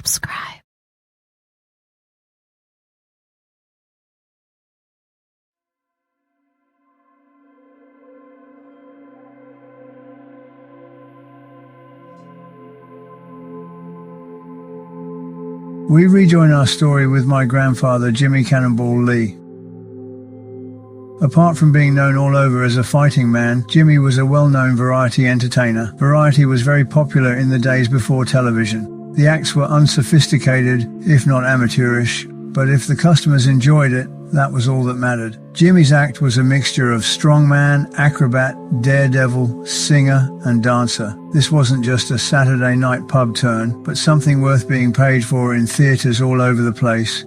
subscribe. We rejoin our story with my grandfather, Jimmy Cannonball Lee. Apart from being known all over as a fighting man, Jimmy was a well-known variety entertainer. Variety was very popular in the days before television. The acts were unsophisticated, if not amateurish, but if the customers enjoyed it, that was all that mattered. Jimmy's act was a mixture of strongman, acrobat, daredevil, singer, and dancer. This wasn't just a Saturday night pub turn, but something worth being paid for in theatres all over the place.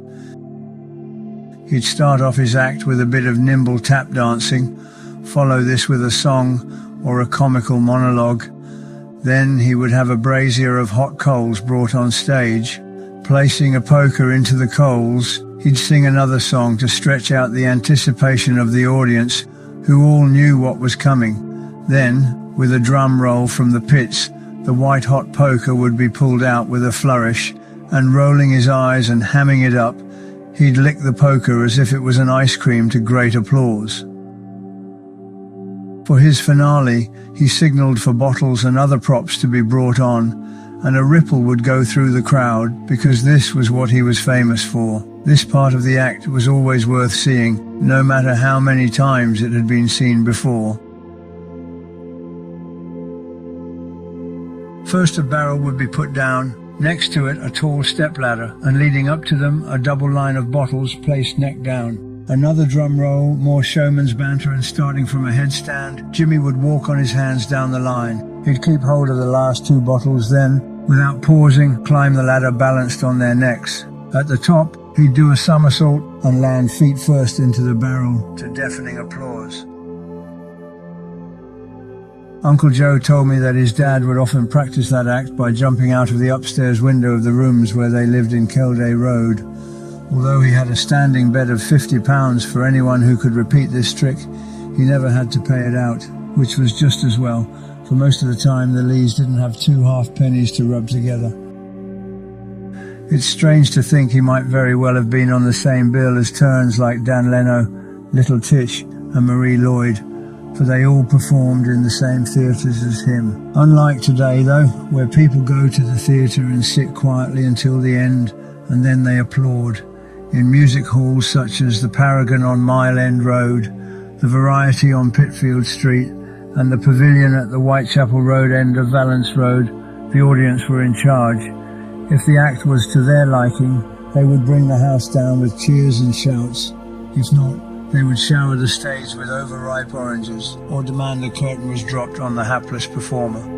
He'd start off his act with a bit of nimble tap dancing, follow this with a song or a comical monologue. Then he would have a brazier of hot coals brought on stage. Placing a poker into the coals, he'd sing another song to stretch out the anticipation of the audience, who all knew what was coming. Then, with a drum roll from the pits, the white-hot poker would be pulled out with a flourish, and rolling his eyes and hamming it up, he'd lick the poker as if it was an ice cream to great applause. For his finale, he signalled for bottles and other props to be brought on, and a ripple would go through the crowd because this was what he was famous for. This part of the act was always worth seeing, no matter how many times it had been seen before. First a barrel would be put down, next to it a tall stepladder, and leading up to them a double line of bottles placed neck down. Another drum roll, more showman's banter, and starting from a headstand, Jimmy would walk on his hands down the line. He'd keep hold of the last two bottles, then, without pausing, climb the ladder balanced on their necks. At the top, he'd do a somersault and land feet first into the barrel to deafening applause. Uncle Joe told me that his dad would often practice that act by jumping out of the upstairs window of the rooms where they lived in Kelday Road. Although he had a standing bet of £50 for anyone who could repeat this trick, he never had to pay it out, which was just as well, for most of the time the Lees didn't have 2 half-pennies to rub together. It's strange to think he might very well have been on the same bill as turns like Dan Leno, Little Tish and Marie Lloyd, for they all performed in the same theatres as him. Unlike today, though, where people go to the theatre and sit quietly until the end, and then they applaud. In music halls such as the Paragon on Mile End Road, the Variety on Pitfield Street, and the Pavilion at the Whitechapel Road end of Valence Road, the audience were in charge. If the act was to their liking, they would bring the house down with cheers and shouts. If not, they would shower the stage with overripe oranges, or demand the curtain was dropped on the hapless performer.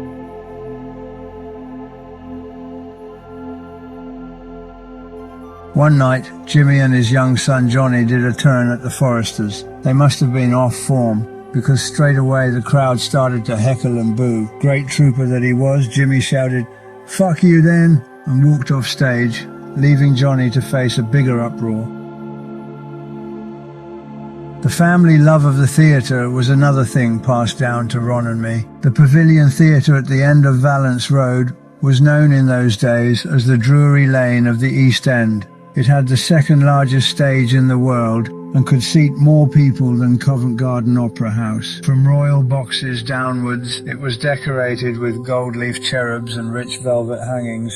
One night, Jimmy and his young son Johnny did a turn at the Foresters. They must have been off form, because straight away the crowd started to heckle and boo. Great trooper that he was, Jimmy shouted, "Fuck you then," and walked off stage, leaving Johnny to face a bigger uproar. The family love of the theatre was another thing passed down to Ron and me. The Pavilion Theatre at the end of Valence Road was known in those days as the Drury Lane of the East End. It had the second largest stage in the world and could seat more people than Covent Garden Opera House. From royal boxes downwards, it was decorated with gold leaf cherubs and rich velvet hangings.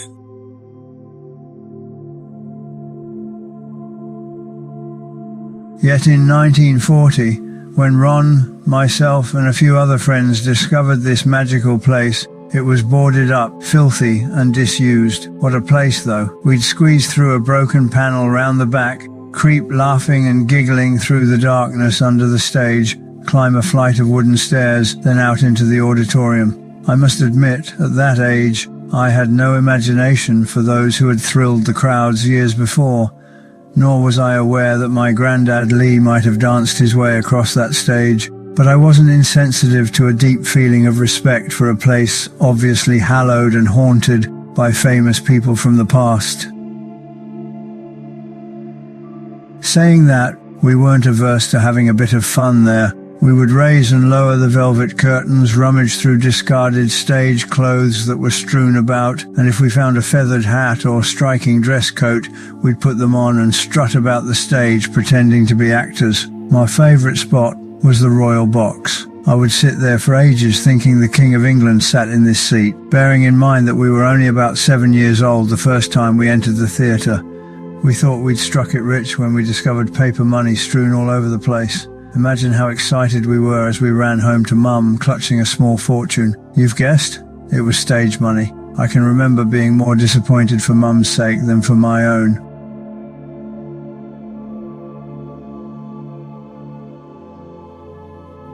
Yet in 1940, when Ron, myself and a few other friends discovered this magical place, it was boarded up, filthy and disused. What a place though. We'd squeeze through a broken panel round the back, creep laughing and giggling through the darkness under the stage, climb a flight of wooden stairs, then out into the auditorium. I must admit, at that age, I had no imagination for those who had thrilled the crowds years before, nor was I aware that my granddad Lee might have danced his way across that stage. But I wasn't insensitive to a deep feeling of respect for a place obviously hallowed and haunted by famous people from the past. Saying that, we weren't averse to having a bit of fun there. We would raise and lower the velvet curtains, rummage through discarded stage clothes that were strewn about, and if we found a feathered hat or striking dress coat, we'd put them on and strut about the stage pretending to be actors. My favourite spot was the royal box. I would sit there for ages thinking the King of England sat in this seat, bearing in mind that we were only about 7 years old the first time we entered the theatre. We thought we'd struck it rich when we discovered paper money strewn all over the place. Imagine how excited we were as we ran home to Mum, clutching a small fortune. You've guessed? It was stage money. I can remember being more disappointed for Mum's sake than for my own.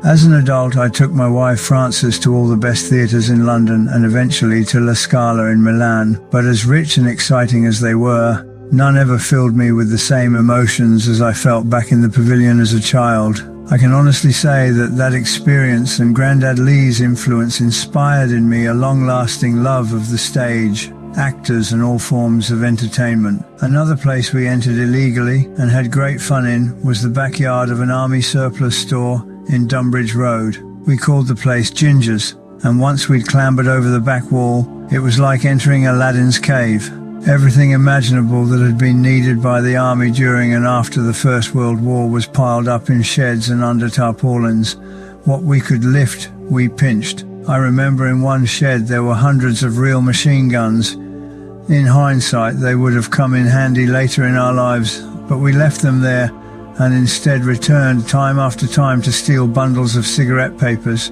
As an adult, I took my wife Frances to all the best theatres in London and eventually to La Scala in Milan, but as rich and exciting as they were, none ever filled me with the same emotions as I felt back in the pavilion as a child. I can honestly say that experience and Grandad Lee's influence inspired in me a long-lasting love of the stage, actors and all forms of entertainment. Another place we entered illegally and had great fun in was the backyard of an army surplus store in Dunbridge Road. We called the place Ginger's, and once we'd clambered over the back wall, it was like entering Aladdin's cave. Everything imaginable that had been needed by the army during and after the First World War was piled up in sheds and under tarpaulins. What we could lift, we pinched. I remember in one shed there were hundreds of real machine guns. In hindsight, they would have come in handy later in our lives, but we left them there and instead returned time after time to steal bundles of cigarette papers.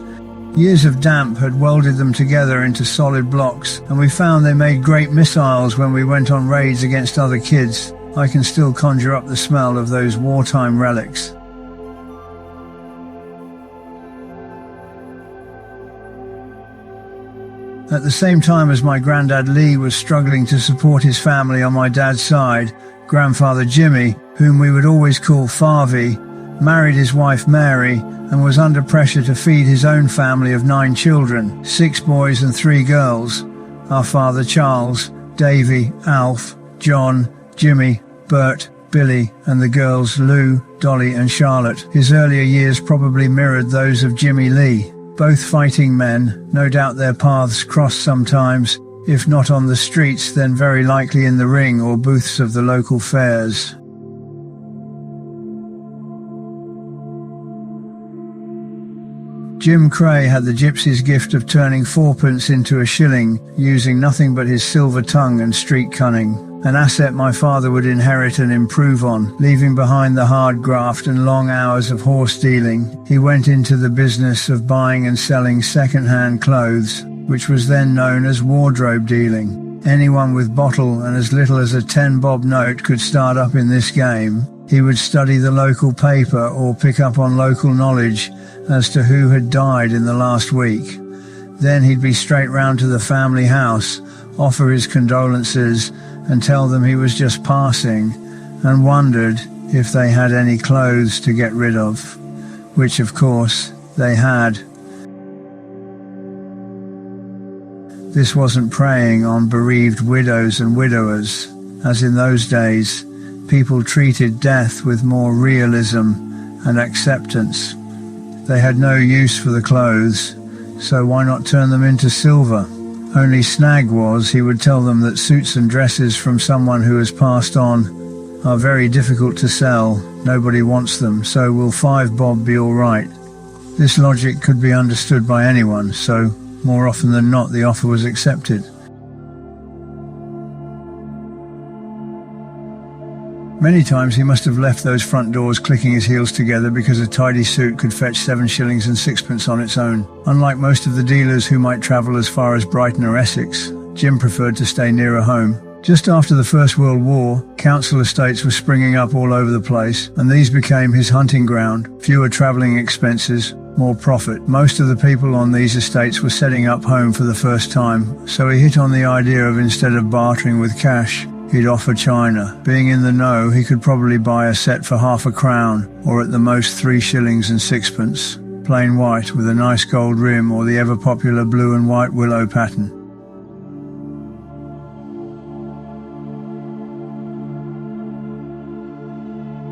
Years of damp had welded them together into solid blocks, and we found they made great missiles when we went on raids against other kids. I can still conjure up the smell of those wartime relics. At the same time as my Grandad Lee was struggling to support his family on my dad's side, Grandfather Jimmy, whom we would always call Farvey, married his wife Mary and was under pressure to feed his own family of 9 children, 6 boys and 3 girls. Our father Charles, Davy, Alf, John, Jimmy, Bert, Billy, and the girls Lou, Dolly and Charlotte. His earlier years probably mirrored those of Jimmy Lee. Both fighting men, no doubt their paths crossed sometimes, if not on the streets, then very likely in the ring or booths of the local fairs. Jim Kray had the gypsy's gift of turning 4pence into a shilling, using nothing but his silver tongue and street cunning, an asset my father would inherit and improve on. Leaving behind the hard graft and long hours of horse dealing, he went into the business of buying and selling second-hand clothes, which was then known as wardrobe dealing. Anyone with bottle and as little as a 10-bob note could start up in this game. He would study the local paper or pick up on local knowledge as to who had died in the last week. Then he'd be straight round to the family house, offer his condolences and tell them he was just passing, and wondered if they had any clothes to get rid of, which of course they had. This wasn't preying on bereaved widows and widowers, as in those days people treated death with more realism and acceptance. They had no use for the clothes, so why not turn them into silver? Only snag was, he would tell them that suits and dresses from someone who has passed on are very difficult to sell. Nobody wants them, so will 5 bob be all right? This logic could be understood by anyone, so more often than not the offer was accepted. Many times he must have left those front doors clicking his heels together because a tidy suit could fetch 7 shillings and 6pence on its own. Unlike most of the dealers who might travel as far as Brighton or Essex, Jim preferred to stay nearer home. Just after the First World War, council estates were springing up all over the place, and these became his hunting ground. Fewer travelling expenses, more profit. Most of the people on these estates were setting up home for the first time, so he hit on the idea of, instead of bartering with cash, he'd offer china. Being in the know, he could probably buy a set for half a crown, or at the most 3 shillings and 6pence, plain white with a nice gold rim or the ever-popular blue and white willow pattern.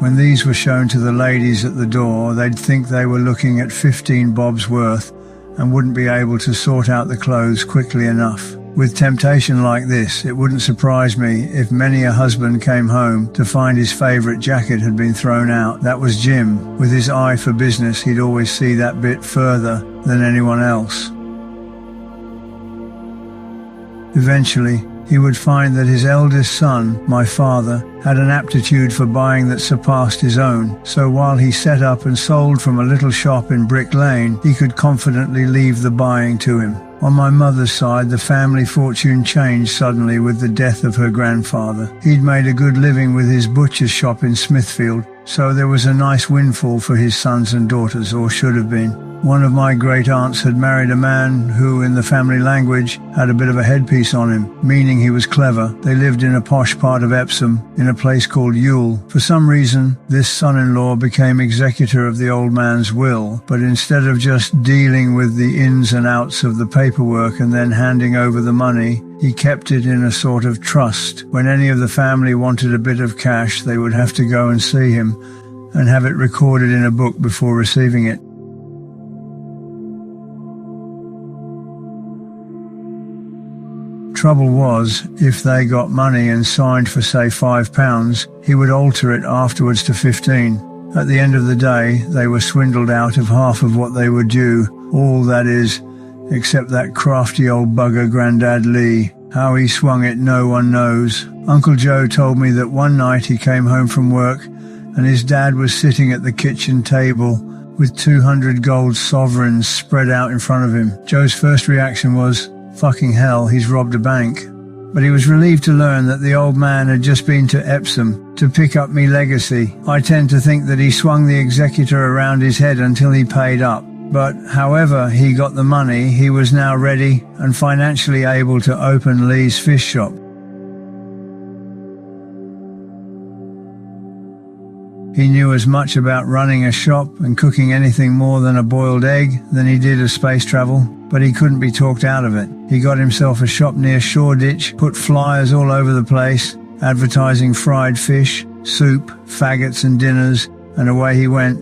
When these were shown to the ladies at the door, they'd think they were looking at 15 bobs worth and wouldn't be able to sort out the clothes quickly enough. With temptation like this, it wouldn't surprise me if many a husband came home to find his favourite jacket had been thrown out. That was Jim. With his eye for business, he'd always see that bit further than anyone else. Eventually, he would find that his eldest son, my father, had an aptitude for buying that surpassed his own, so while he set up and sold from a little shop in Brick Lane, he could confidently leave the buying to him. On my mother's side, the family fortune changed suddenly with the death of her grandfather. He'd made a good living with his butcher's shop in Smithfield, so there was a nice windfall for his sons and daughters, or should have been. One of my great aunts had married a man who, in the family language, had a bit of a headpiece on him, meaning he was clever. They lived in a posh part of Epsom, in a place called Ewell. For some reason, this son-in-law became executor of the old man's will, but instead of just dealing with the ins and outs of the paperwork and then handing over the money, he kept it in a sort of trust. When any of the family wanted a bit of cash, they would have to go and see him and have it recorded in a book before receiving it. Trouble was, if they got money and signed for say £5, he would alter it afterwards to 15. At the end of the day, they were swindled out of half of what they were due, all that is, except that crafty old bugger Grandad Lee. How he swung it no one knows. Uncle Joe told me that one night he came home from work and his dad was sitting at the kitchen table with 200 gold sovereigns spread out in front of him. Joe's first reaction was, "Fucking hell, he's robbed a bank." But he was relieved to learn that the old man had just been to Epsom to pick up me legacy. I tend to think that he swung the executor around his head until he paid up. But however he got the money, he was now ready and financially able to open Lee's fish shop. He knew as much about running a shop and cooking anything more than a boiled egg than he did of space travel, but he couldn't be talked out of it. He got himself a shop near Shoreditch, put flyers all over the place, advertising fried fish, soup, faggots and dinners, and away he went.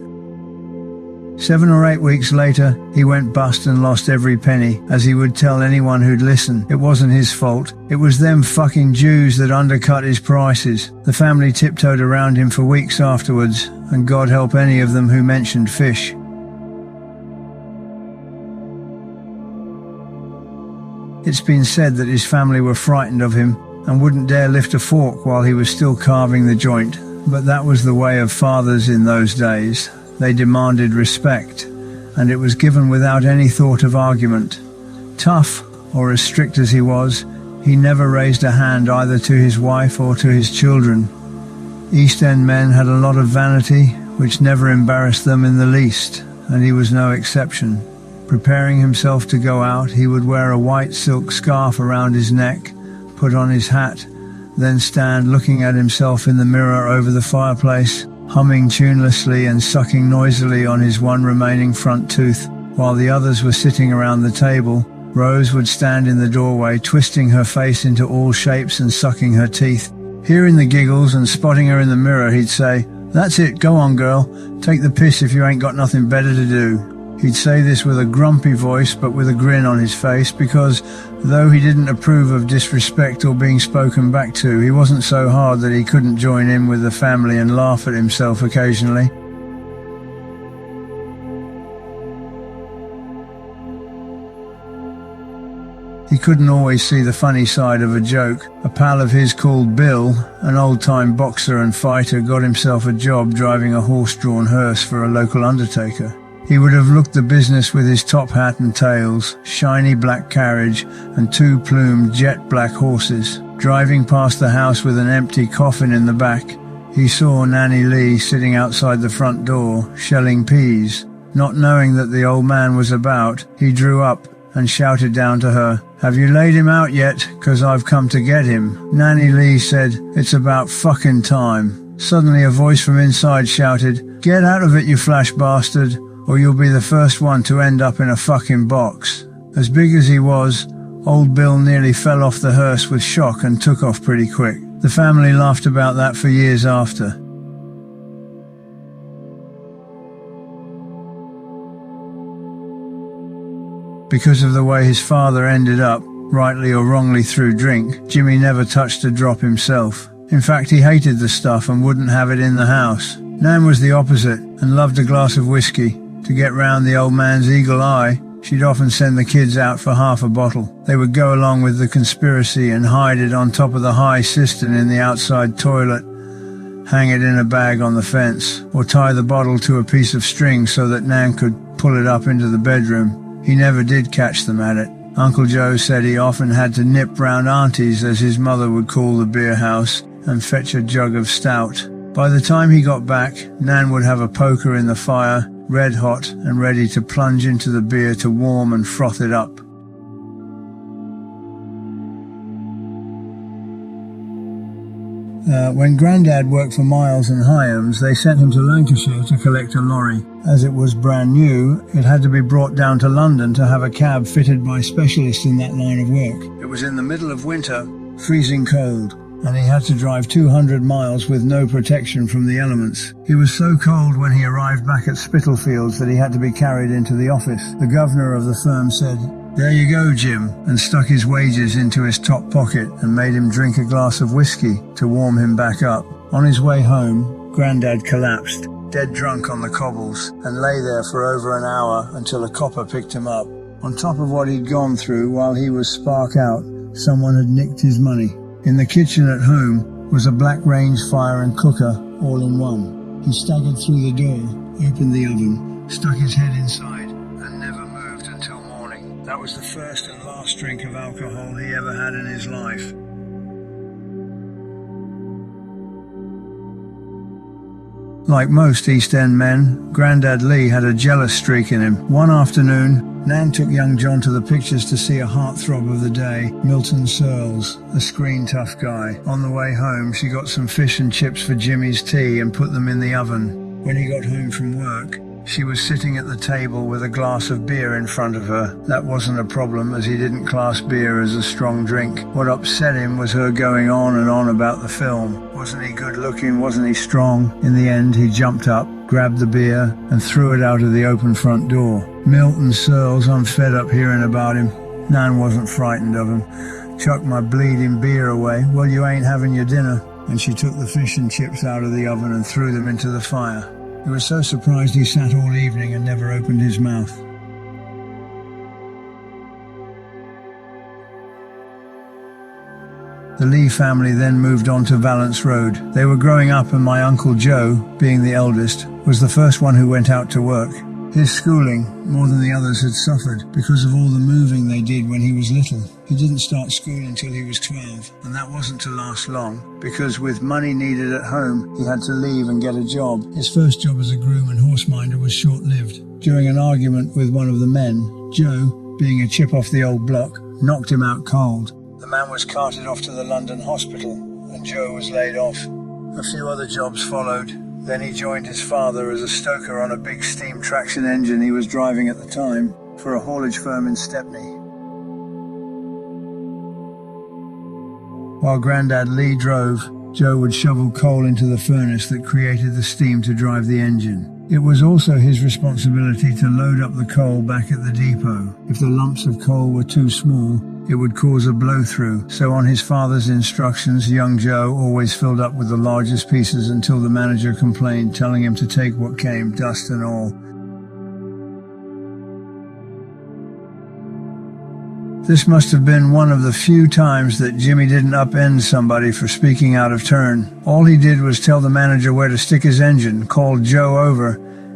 7 or 8 weeks later, he went bust and lost every penny, as he would tell anyone who'd listen. It wasn't his fault. It was them fucking Jews that undercut his prices. The family tiptoed around him for weeks afterwards, and God help any of them who mentioned fish. It's been said that his family were frightened of him and wouldn't dare lift a fork while he was still carving the joint. But that was the way of fathers in those days. They demanded respect, and it was given without any thought of argument. Tough, or as strict as he was, he never raised a hand either to his wife or to his children. East End men had a lot of vanity, which never embarrassed them in the least, and he was no exception. Preparing himself to go out, he would wear a white silk scarf around his neck, put on his hat, then stand looking at himself in the mirror over the fireplace, humming tunelessly and sucking noisily on his one remaining front tooth. While the others were sitting around the table, Rose would stand in the doorway, twisting her face into all shapes and sucking her teeth. Hearing the giggles and spotting her in the mirror, he'd say, "That's it, go on girl, take the piss if you ain't got nothing better to do." He'd say this with a grumpy voice but with a grin on his face, because though he didn't approve of disrespect or being spoken back to, he wasn't so hard that he couldn't join in with the family and laugh at himself occasionally. He couldn't always see the funny side of a joke. A pal of his called Bill, an old-time boxer and fighter, got himself a job driving a horse-drawn hearse for a local undertaker. He would have looked the business with his top hat and tails, shiny black carriage, and 2 plumed jet-black horses. Driving past the house with an empty coffin in the back, he saw Nanny Lee sitting outside the front door, shelling peas. Not knowing that the old man was about, he drew up and shouted down to her, "Have you laid him out yet? 'Cause I've come to get him." Nanny Lee said, "It's about fucking time." Suddenly a voice from inside shouted, "Get out of it, you flash bastard, or you'll be the first one to end up in a fucking box." As big as he was, old Bill nearly fell off the hearse with shock and took off pretty quick. The family laughed about that for years after. Because of the way his father ended up, rightly or wrongly through drink, Jimmy never touched a drop himself. In fact, he hated the stuff and wouldn't have it in the house. Nan was the opposite and loved a glass of whiskey. To get round the old man's eagle eye, she'd often send the kids out for half a bottle. They would go along with the conspiracy and hide it on top of the high cistern in the outside toilet, hang it in a bag on the fence, or tie the bottle to a piece of string so that Nan could pull it up into the bedroom. He never did catch them at it. Uncle Joe said he often had to nip round Auntie's, as his mother would call the beer house, and fetch a jug of stout. By the time he got back, Nan would have a poker in the fire, red hot and ready to plunge into the beer to warm and froth it up. When Grandad worked for Miles and Hyams, they sent him to Lancashire to collect a lorry. As it was brand new, it had to be brought down to London to have a cab fitted by specialists in that line of work. It was in the middle of winter, freezing cold, and he had to drive 200 miles with no protection from the elements. He was so cold when he arrived back at Spitalfields that he had to be carried into the office. The governor of the firm said, "There you go, Jim," and stuck his wages into his top pocket and made him drink a glass of whiskey to warm him back up. On his way home, Grandad collapsed, dead drunk on the cobbles, and lay there for over an hour until a copper picked him up. On top of what he'd gone through while he was spark out, someone had nicked his money. In the kitchen at home was a black range fire and cooker all in one. He staggered through the door, opened the oven, stuck his head inside, and never moved until morning. That was the first and last drink of alcohol he ever had in his life. Like most East End men, Grandad Lee had a jealous streak in him. One afternoon, Nan took young John to the pictures to see a heartthrob of the day, Milton Searles, a screen tough guy. On the way home, she got some fish and chips for Jimmy's tea and put them in the oven. When he got home from work, she was sitting at the table with a glass of beer in front of her. That wasn't a problem, as he didn't class beer as a strong drink. What upset him was her going on and on about the film. Wasn't he good looking? Wasn't he strong? In the end, he jumped up, grabbed the beer, and threw it out of the open front door. Milton Searles, I'm fed up hearing about him. Nan wasn't frightened of him. Chucked my bleeding beer away. Well, you ain't having your dinner. And she took the fish and chips out of the oven and threw them into the fire. He was so surprised he sat all evening and never opened his mouth. The Lee family then moved on to Valence Road. They were growing up, and my Uncle Joe, being the eldest, was the first one who went out to work. His schooling, more than the others, had suffered because of all the moving they did when he was little. He didn't start school until he was 12, and that wasn't to last long, because with money needed at home, he had to leave and get a job. His first job as a groom and horseminder was short-lived. During an argument with one of the men, Joe, being a chip off the old block, knocked him out cold. The man was carted off to the London hospital, and Joe was laid off. A few other jobs followed. Then he joined his father as a stoker on a big steam traction engine he was driving at the time for a haulage firm in Stepney. While Grandad Lee drove, Joe would shovel coal into the furnace that created the steam to drive the engine. It was also his responsibility to load up the coal back at the depot. If the lumps of coal were too small, it would cause a blow-through, so on his father's instructions, young Joe always filled up with the largest pieces until the manager complained, telling him to take what came, dust and all. This must have been one of the few times that Jimmy didn't upend somebody for speaking out of turn. All he did was tell the manager where to stick his engine, called Joe over,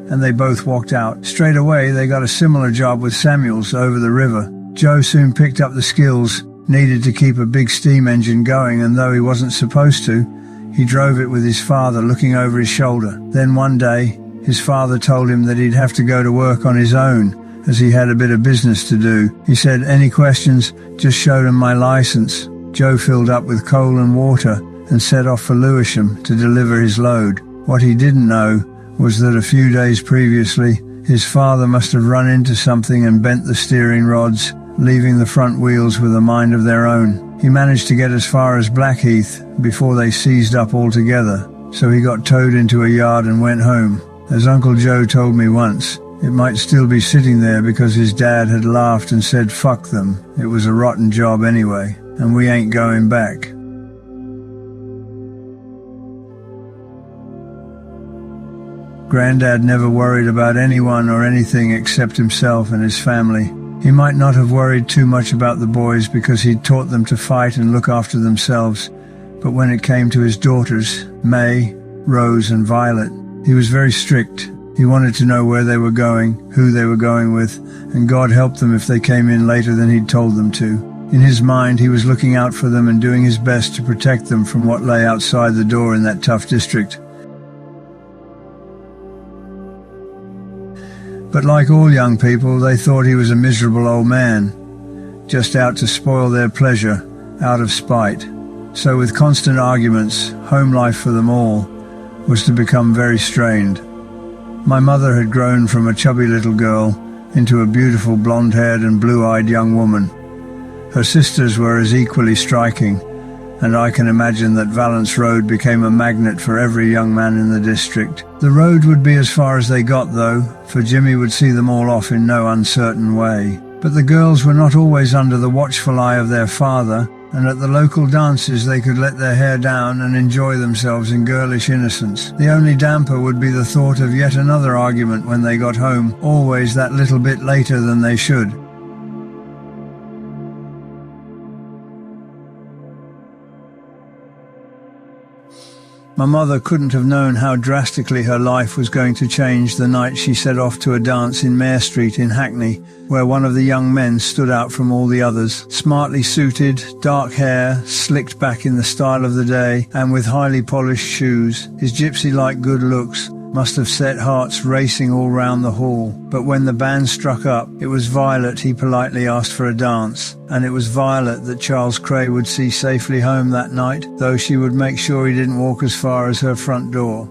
and they both walked out. Straight away, they got a similar job with Samuels over the river. Joe soon picked up the skills needed to keep a big steam engine going, and though he wasn't supposed to, he drove it with his father looking over his shoulder. Then one day, his father told him that he'd have to go to work on his own, as he had a bit of business to do. He said, "Any questions? Just showed him my license." Joe filled up with coal and water and set off for Lewisham to deliver his load. What he didn't know was that a few days previously, his father must have run into something and bent the steering rods, leaving the front wheels with a mind of their own. He managed to get as far as Blackheath before they seized up altogether, so he got towed into a yard and went home. As Uncle Joe told me once, It might still be sitting there because his dad had laughed and said fuck them, it was a rotten job anyway, and we ain't going back. Granddad never worried about anyone or anything except himself and his family. He might not have worried too much about the boys because he'd taught them to fight and look after themselves, but when it came to his daughters, May, Rose and Violet, he was very strict. He wanted to know where they were going, who they were going with, and God help them if they came in later than he'd told them to. In his mind, he was looking out for them and doing his best to protect them from what lay outside the door in that tough district. But like all young people, they thought he was a miserable old man, just out to spoil their pleasure, out of spite. So with constant arguments, home life for them all was to become very strained. My mother had grown from a chubby little girl into a beautiful blonde-haired and blue-eyed young woman. Her sisters were as equally striking, and I can imagine that Valence Road became a magnet for every young man in the district. The road would be as far as they got, though, for Jimmy would see them all off in no uncertain way. But the girls were not always under the watchful eye of their father, and at the local dances they could let their hair down and enjoy themselves in girlish innocence. The only damper would be the thought of yet another argument when they got home, always that little bit later than they should. My mother couldn't have known how drastically her life was going to change the night she set off to a dance in Mare Street in Hackney, where one of the young men stood out from all the others. Smartly suited, dark hair, slicked back in the style of the day, and with highly polished shoes, his gypsy-like good looks must have set hearts racing all round the hall. But when the band struck up, it was Violet he politely asked for a dance, and it was Violet that Charles Kray would see safely home that night, though she would make sure he didn't walk as far as her front door.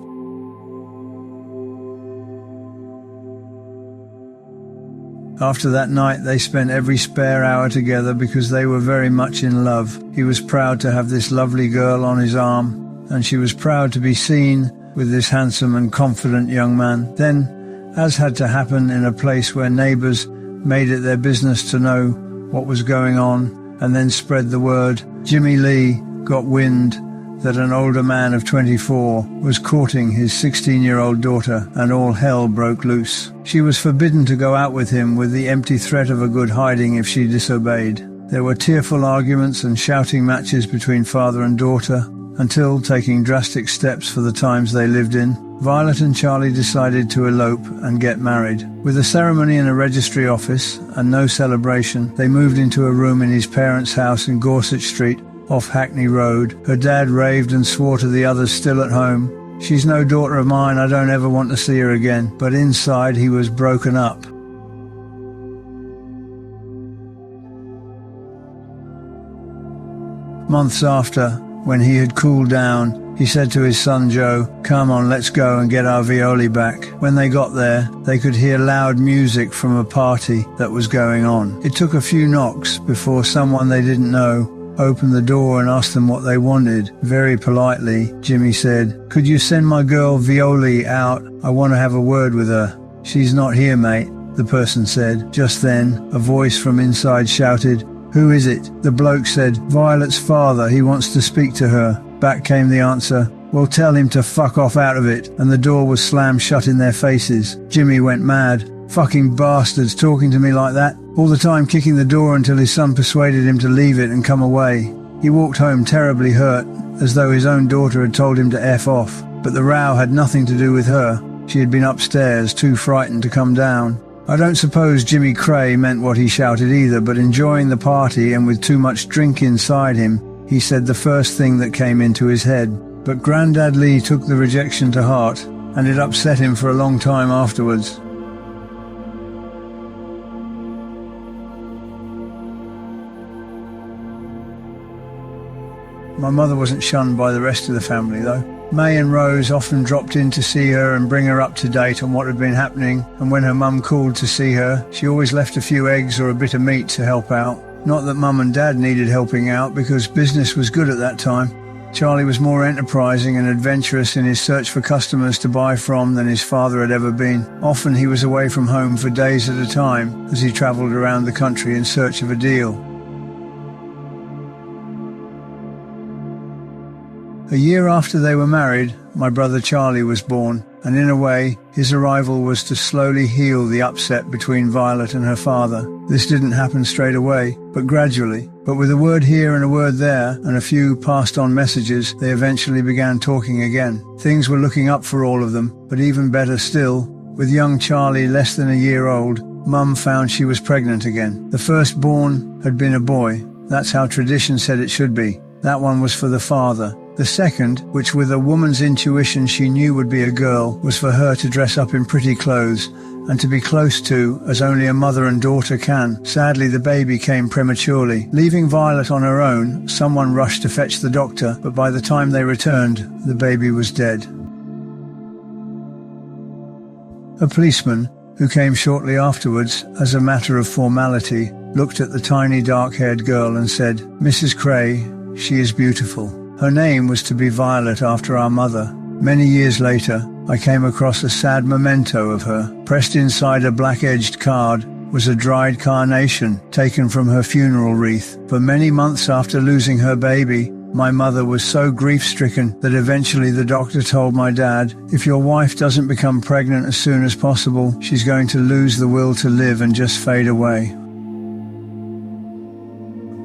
After that night, they spent every spare hour together because they were very much in love. He was proud to have this lovely girl on his arm, and she was proud to be seen with this handsome and confident young man. Then, as had to happen in a place where neighbours made it their business to know what was going on and then spread the word, Jimmy Lee got wind that an older man of 24 was courting his 16-year-old daughter, and all hell broke loose. She was forbidden to go out with him with the empty threat of a good hiding if she disobeyed. There were tearful arguments and shouting matches between father and daughter, until, taking drastic steps for the times they lived in, Violet and Charlie decided to elope and get married. With a ceremony in a registry office and no celebration, they moved into a room in his parents' house in Gorsuch Street, off Hackney Road. Her dad raved and swore to the others still at home, "She's no daughter of mine, I don't ever want to see her again." But inside he was broken up. Months after, when he had cooled down, he said to his son Joe, "Come on, let's go and get our Violi back." When they got there, they could hear loud music from a party that was going on. It took a few knocks before someone they didn't know opened the door and asked them what they wanted. Very politely, Jimmy said, "Could you send my girl Violi out? I want to have a word with her." "She's not here, mate," the person said. Just then, a voice from inside shouted, "Who is it?" The bloke said, "Violet's father, he wants to speak to her." Back came the answer, "Well, tell him to fuck off out of it," and the door was slammed shut in their faces. Jimmy went mad. Fucking bastards talking to me like that, all the time kicking the door until his son persuaded him to leave it and come away. He walked home terribly hurt, as though his own daughter had told him to F off. But the row had nothing to do with her. She had been upstairs, too frightened to come down. I don't suppose Jimmy Kray meant what he shouted either, but enjoying the party and with too much drink inside him, he said the first thing that came into his head. But Grandad Lee took the rejection to heart, and it upset him for a long time afterwards. My mother wasn't shunned by the rest of the family, though. May and Rose often dropped in to see her and bring her up to date on what had been happening, and when her mum called to see her, she always left a few eggs or a bit of meat to help out. Not that Mum and Dad needed helping out, because business was good at that time. Charlie was more enterprising and adventurous in his search for customers to buy from than his father had ever been. Often he was away from home for days at a time as he travelled around the country in search of a deal. A year after they were married, my brother Charlie was born, and in a way, his arrival was to slowly heal the upset between Violet and her father. This didn't happen straight away, but gradually. But with a word here and a word there, and a few passed-on messages, they eventually began talking again. Things were looking up for all of them, but even better still, with young Charlie less than a year old, Mum found she was pregnant again. The firstborn had been a boy. That's how tradition said it should be. That one was for the father. The second, which with a woman's intuition she knew would be a girl, was for her to dress up in pretty clothes and to be close to, as only a mother and daughter can. Sadly, the baby came prematurely. Leaving Violet on her own, someone rushed to fetch the doctor, but by the time they returned, the baby was dead. A policeman, who came shortly afterwards, as a matter of formality, looked at the tiny dark-haired girl and said, "Mrs. Kray, she is beautiful." Her name was to be Violet after our mother. Many years later, I came across a sad memento of her. Pressed inside a black-edged card was a dried carnation taken from her funeral wreath. For many months after losing her baby, my mother was so grief-stricken that eventually the doctor told my dad, "If your wife doesn't become pregnant as soon as possible, she's going to lose the will to live and just fade away."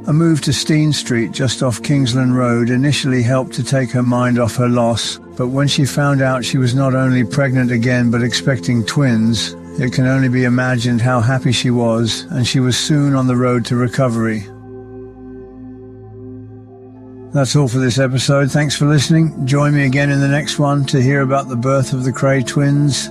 A move to Steen Street just off Kingsland Road initially helped to take her mind off her loss, but when she found out she was not only pregnant again but expecting twins, it can only be imagined how happy she was, and she was soon on the road to recovery. That's all for this episode. Thanks for listening. Join me again in the next one to hear about the birth of the Kray twins.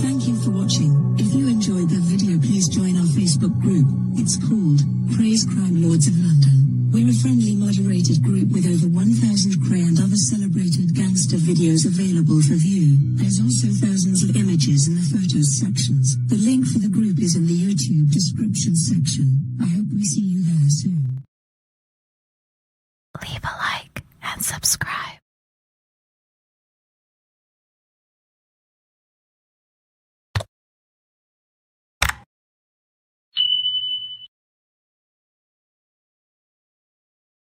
Thank you for watching. If you enjoyed the video, please join our Facebook group. It's called Krays Crime Lords of London. We're a friendly moderated group with over 1,000 Kray and other celebrated gangster videos available for view. There's also thousands of images in the photos sections. The link for the group is in the YouTube description section. I hope we see you